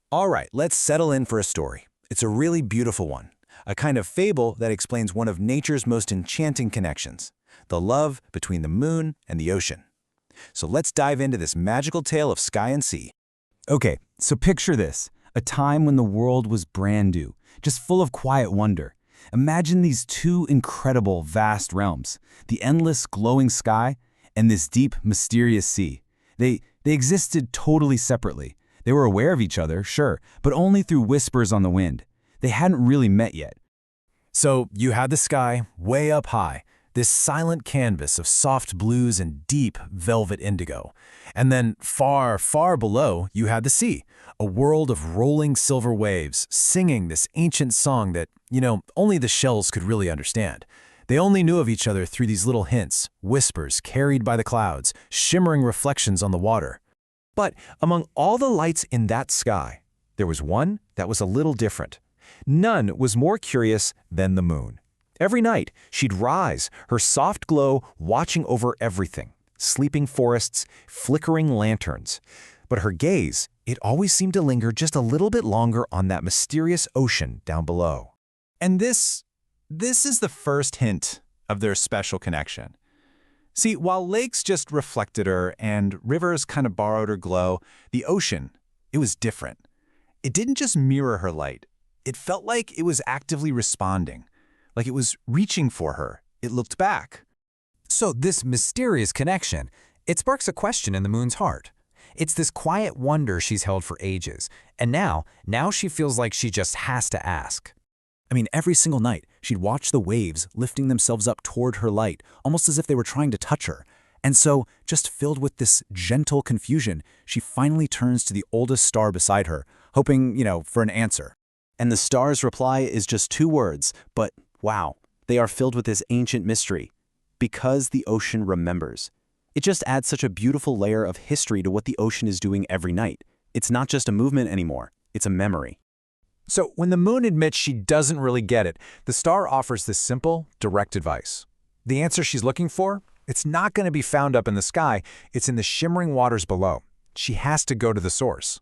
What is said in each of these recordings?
All right, let's settle in for a story. It's a really beautiful one, a kind of fable that explains one of nature's most enchanting connections, the love between the moon and the ocean. So let's dive into this magical tale of sky and sea. Okay, so picture this, a time when the world was brand new, just full of quiet wonder. Imagine these two incredible, vast realms, the endless glowing sky and this deep, mysterious sea. They existed totally separately. They were aware of each other, sure, but only through whispers on the wind. They hadn't really met yet. So you had the sky way up high, this silent canvas of soft blues and deep velvet indigo. And then far, far below, you had the sea, a world of rolling silver waves, singing this ancient song that, only the shells could really understand. They only knew of each other through these little hints, whispers carried by the clouds, shimmering reflections on the water. But among all the lights in that sky, there was one that was a little different. None was more curious than the moon. Every night, she'd rise, her soft glow watching over everything, sleeping forests, flickering lanterns. But her gaze, it always seemed to linger just a little bit longer on that mysterious ocean down below. And this is the first hint of their special connection. See, while lakes just reflected her and rivers kind of borrowed her glow, the ocean, it was different. It didn't just mirror her light. It felt like it was actively responding, like it was reaching for her. It looked back. So this mysterious connection, it sparks a question in the moon's heart. It's this quiet wonder she's held for ages, and now she feels like she just has to ask. I mean, every single night, she'd watch the waves lifting themselves up toward her light, almost as if they were trying to touch her. And so, just filled with this gentle confusion, she finally turns to the oldest star beside her, hoping, for an answer. And the star's reply is just two words, but wow, they are filled with this ancient mystery. Because the ocean remembers. It just adds such a beautiful layer of history to what the ocean is doing every night. It's not just a movement anymore, it's a memory. So when the moon admits she doesn't really get it, the star offers this simple, direct advice. The answer she's looking for? It's not going to be found up in the sky, it's in the shimmering waters below. She has to go to the source.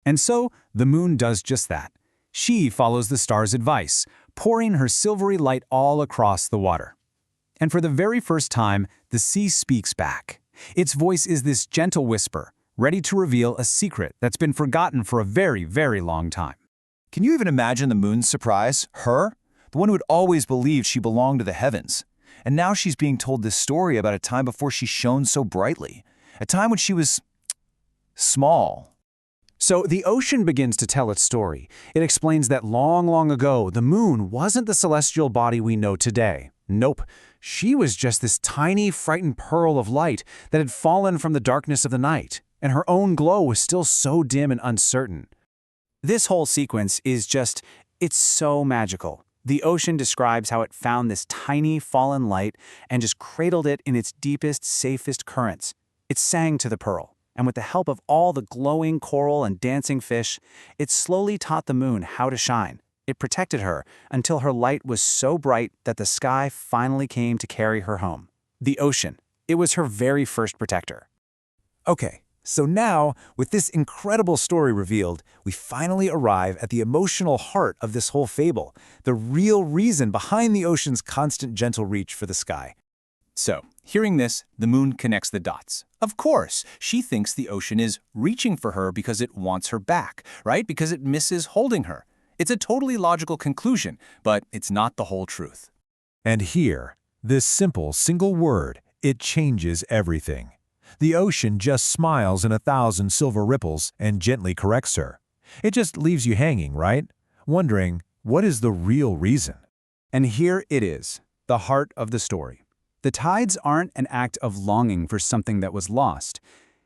And so the moon does just that. She follows the star's advice, pouring her silvery light all across the water. And for the very first time, the sea speaks back. Its voice is this gentle whisper, ready to reveal a secret that's been forgotten for a very, very long time. Can you even imagine the moon's surprise? Her? The one who had always believed she belonged to the heavens. And now she's being told this story about a time before she shone so brightly. A time when she was small. So the ocean begins to tell its story. It explains that long, long ago, the moon wasn't the celestial body we know today. Nope. She was just this tiny, frightened pearl of light that had fallen from the darkness of the night, and her own glow was still so dim and uncertain. This whole sequence is it's so magical. The ocean describes how it found this tiny, fallen light and just cradled it in its deepest, safest currents. It sang to the pearl, and with the help of all the glowing coral and dancing fish, it slowly taught the moon how to shine. It protected her until her light was so bright that the sky finally came to carry her home. The ocean, it was her very first protector. Okay. So now, with this incredible story revealed, we finally arrive at the emotional heart of this whole fable, the real reason behind the ocean's constant gentle reach for the sky. So, hearing this, the moon connects the dots. Of course, she thinks the ocean is reaching for her because it wants her back, right? Because it misses holding her. It's a totally logical conclusion, but it's not the whole truth. And here, this simple single word, it changes everything. The ocean just smiles in 1,000 silver ripples and gently corrects her. It just leaves you hanging, right? Wondering, what is the real reason? And here it is, the heart of the story. The tides aren't an act of longing for something that was lost.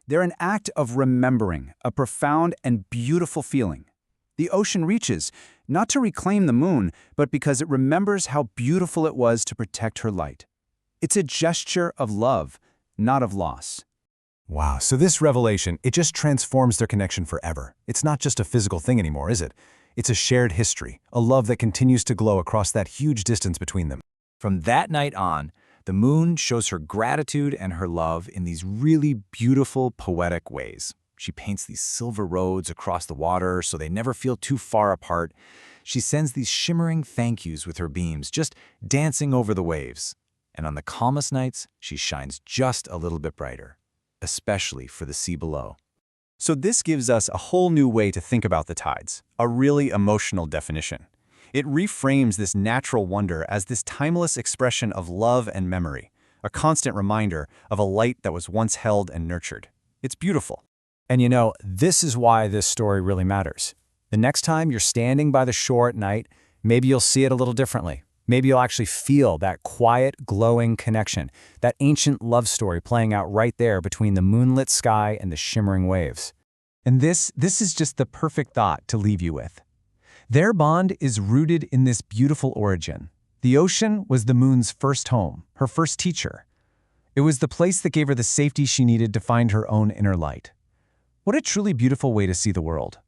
They're an act of remembering, a profound and beautiful feeling. The ocean reaches, not to reclaim the moon, but because it remembers how beautiful it was to protect her light. It's a gesture of love, not of loss. Wow, so this revelation, it just transforms their connection forever. It's not just a physical thing anymore, is it? It's a shared history, a love that continues to glow across that huge distance between them. From that night on, the moon shows her gratitude and her love in these really beautiful, poetic ways. She paints these silver roads across the water so they never feel too far apart. She sends these shimmering thank yous with her beams, just dancing over the waves. And on the calmest nights, she shines just a little bit brighter, especially for the sea below. So this gives us a whole new way to think about the tides, a really emotional definition. It reframes this natural wonder as this timeless expression of love and memory, a constant reminder of a light that was once held and nurtured. It's beautiful. And you know, this is why this story really matters. The next time you're standing by the shore at night, maybe you'll see it a little differently. Maybe you'll actually feel that quiet, glowing connection, that ancient love story playing out right there between the moonlit sky and the shimmering waves. And this is just the perfect thought to leave you with. Their bond is rooted in this beautiful origin. The ocean was the moon's first home, her first teacher. It was the place that gave her the safety she needed to find her own inner light. What a truly beautiful way to see the world.